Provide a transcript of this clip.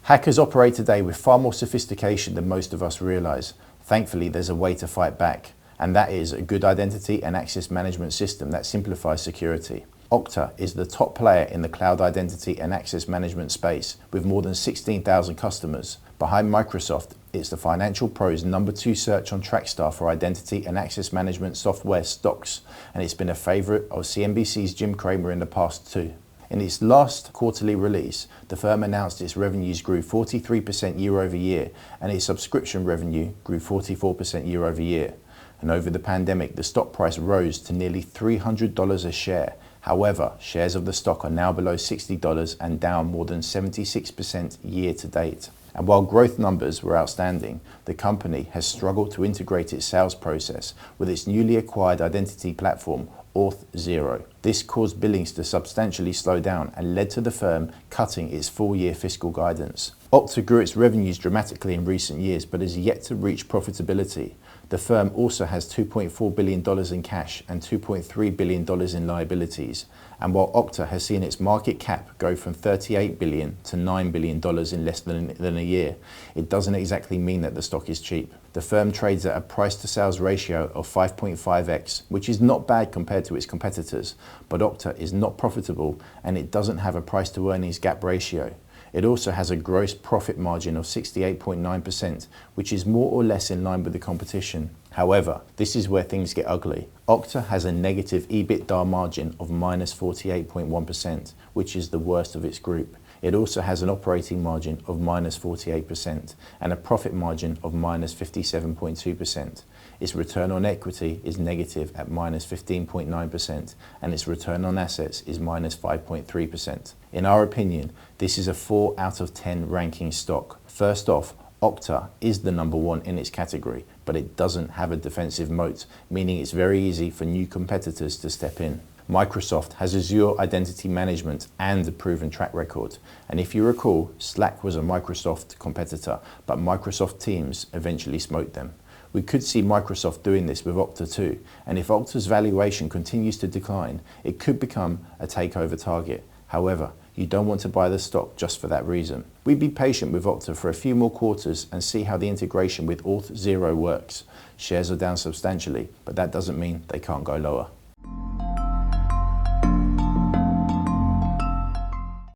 Hackers operate today with far more sophistication than most of us realize. Thankfully, there's a way to fight back, and that is a good identity and access management system that simplifies security. Okta is the top player in the cloud identity and access management space with more than 16,000 customers. Behind Microsoft, it's the financial pros' #2 search on Trackstar for identity and access management software stocks, and it's been a favorite of CNBC's Jim Cramer in the past too. In its last quarterly release, the firm announced its revenues grew 43% year over year, and its subscription revenue grew 44% year over year. And over the pandemic, the stock price rose to nearly $300 a share. However, shares of the stock are now below $60 and down more than 76% year to date. And while growth numbers were outstanding, the company has struggled to integrate its sales process with its newly acquired identity platform, Auth0. This caused billings to substantially slow down and led to the firm cutting its full-year fiscal guidance. Okta grew its revenues dramatically in recent years but is yet to reach profitability. The firm also has $2.4 billion in cash and $2.3 billion in liabilities. And while Okta has seen its market cap go from $38 billion to $9 billion in less than a year, it doesn't exactly mean that the stock is cheap. The firm trades at a price-to-sales ratio of 5.5x, which is not bad compared to its competitors, but Okta is not profitable and it doesn't have a price-to-earnings gap ratio. It also has a gross profit margin of 68.9%, which is more or less in line with the competition. However, this is where things get ugly. Okta has a negative EBITDA margin of minus 48.1%, which is the worst of its group. It also has an operating margin of minus 48% and a profit margin of minus 57.2%. Its return on equity is negative at minus 15.9% and its return on assets is minus 5.3%. In our opinion, this is a 4 out of 10 ranking stock. First off, Okta is the #1 in its category, but it doesn't have a defensive moat, meaning it's very easy for new competitors to step in. Microsoft has Azure Identity Management and a proven track record. And if you recall, Slack was a Microsoft competitor, but Microsoft Teams eventually smoked them. We could see Microsoft doing this with Okta too, and if Okta's valuation continues to decline, it could become a takeover target. However, you don't want to buy the stock just for that reason. We'd be patient with Okta for a few more quarters and see how the integration with Auth0 works. Shares are down substantially, but that doesn't mean they can't go lower.